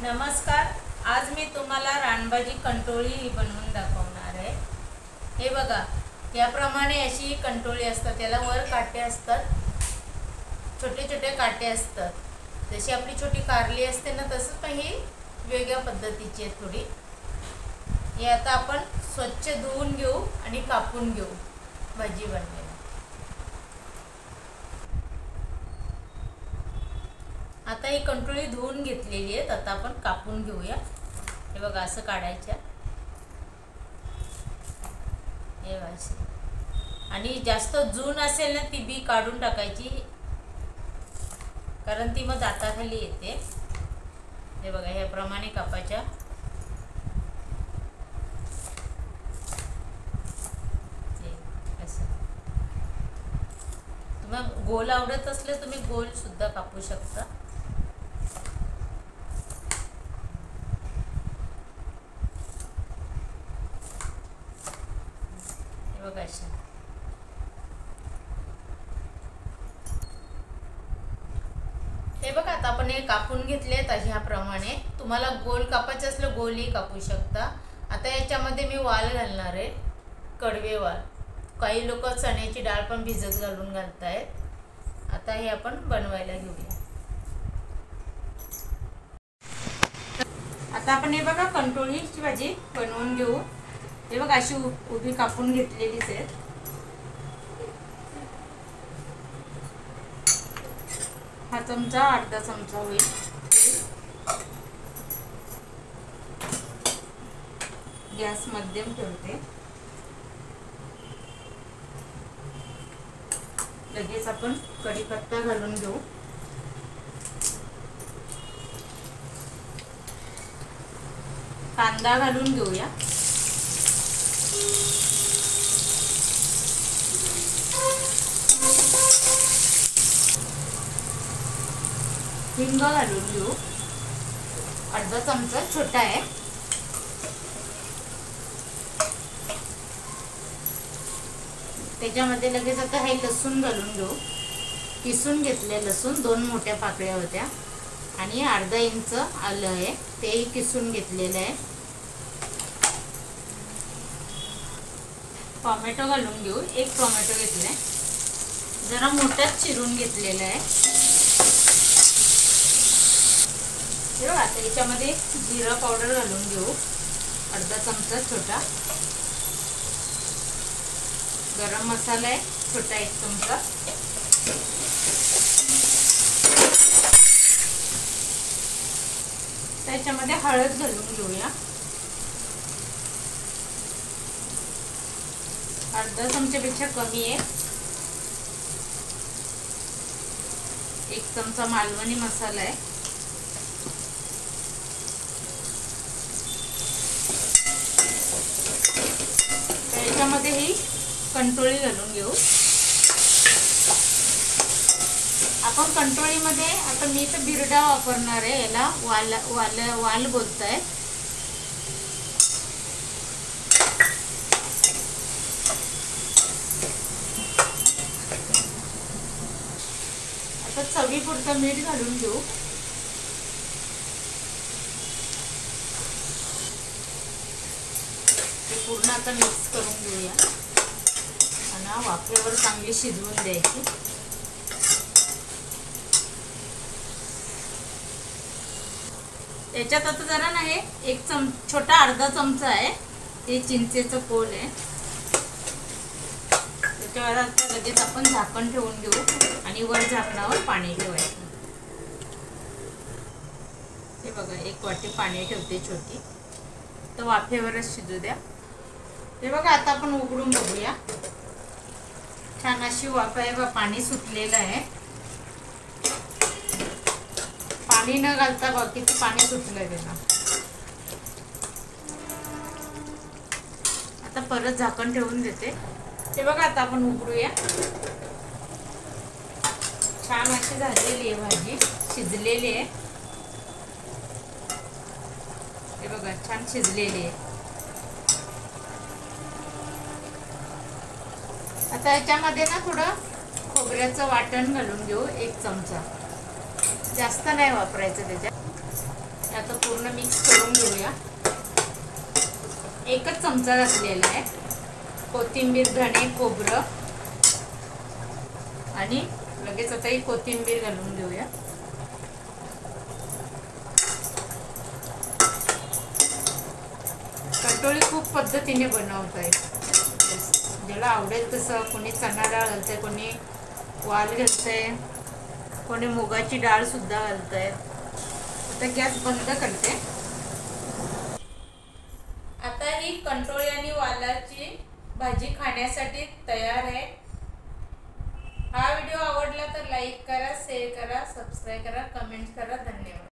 नमस्कार. आज मी तुम्हाला रानभाजी कंटोळी बनवून दाखवणार आहे. हे बघा, याप्रमाणे अशी कंटोळी असतात. याला वर काटे असतात, छोटे छोटे काटे असतात. जशी आपली छोटी कारली असते ना, तसंच पण ही वेगळ्या पद्धतीची आहे थोडी. हे आता आपण स्वच्छ धुवून घेऊ आणि कापून घेऊ भाजी बनवायला. आता ही कंटोळी धुवून घेतलेली आहे. आता आपण कापून घेऊया. हे बघा, असं काढायच्या. हे असे. आणि जास्त जून असेल ना, ती बी काढून टाकायची, कारण ती मग दाताखाली येते. हे बघा, ह्याप्रमाणे कापायच्या. तुम्हाला गोल आवडत असले तुम्ही गोल सुद्धा कापू शकता. बघा अशा. हे बघा, आता आपण हे कापून घेतलेत ह्याप्रमाणे. तुम्हाला गोल कापायचे असलं गोलही कापू शकता. आता याच्यामध्ये मी वाल घालणार आहे, कडवे वाल. काही लोक चण्याची डाळ पण भिजत घालून घालतायत. आता हे आपण बनवायला घेऊया. आता आपण हे बघा, कंटोळीची भाजी बनवून घेऊ. हे बघा, अशी उभी कापून घेतलेलीच आहे. हा चमचा, अर्धा चमचा होईल. गॅस मध्यम ठेवते. लगेच आपण कढीपत्ता घालून घेऊ. कांदा घालून घेऊया. हिंग घालून घेऊ. अर्धा चमचा, छोटा आहे. त्याच्यामध्ये लगेच आता हे लसूण घालून घेऊ. किसून घेतले लसूण, 2 मोठ्या पाकळ्या होत्या. आणि अर्धा इंच आलं आहे, तेही किसून घेतलेलं आहे. टोमॅटो घालून घेऊ. 1 टोमॅटो घेतलाय, जरा मोठाच चिरून घेतलेला आहे. आता याच्यामध्ये जिरा पावडर घालून घेऊ, अर्धा चमचा छोटा. गरम मसाला आहे, छोटा 1 चमचा. त्याच्यामध्ये हळद घालून घेऊया, अर्धा चमच्यापेक्षा कमी आहे. 1 चमचा मालवणी मसाला आहे. त्याच्यामध्ये ही कंटोळी घालून घेऊ. आपण कंटोळीमध्ये आता मी तर बिरडा वापरणार आहे. याला वाल बोलताय. आता चवीपुरतं मीठ घालून घेऊ. पूर्ण आता मिक्स करून घेऊया आणि वाफेवर चांगली शिजवून द्यायची. याच्यात आता जरा नाही, 1 छोटा अर्धा चमचा आहे, ते चिंचेचं कोल आहे. त्याच्यावर आता लगेच आपण झाकण ठेवून घेऊ आणि वर झाकणावर पाणी ठेवायचं. हे बघा, 1 वाटी पाणी ठेवते छोटी, तर वाफेवरच शिजू द्या. हे बघा, आता आपण उघडून बघूया. छान अशी वाफ आहे, पाणी सुटलेलं आहे. पाणी न घालता बाकीचं पाणी सुटलंय त्याला. आता परत झाकण ठेवून देते. हे बघा, आता आपण उघडूया. छान अशी झालेली आहे भाजी, शिजलेली आहे. हे बघा, छान शिजलेली आहे. आता याच्यामध्ये ना थोडं खोबऱ्याचं वाटण घालून घेऊ, 1 चमचा. जास्त नाही वापरायचं त्याच्यात. आता पूर्ण मिक्स करून घेऊया. एकच चमचा घातलेला आहे. कोथिंबीर, धणे, खोबरं आणि लगेच आता ही कोथिंबीर घालून घेऊया. कंटोळी खूप पद्धतीने बनवताय, ज्याला आवडेल तसं. कोणी चणा डाळ घालतंय, कोणी वाल घालतंय, कोणी मुगाची डाळ सुद्धा घालतंय. आता गॅस बंद करते. आता ही कंटोळी आणि वालाची भाजी खाण्यासाठी तयार आहे. हा व्हिडिओ आवडला तर लाईक करा, शेअर करा, सबस्क्राईब करा, कमेंट करा. धन्यवाद.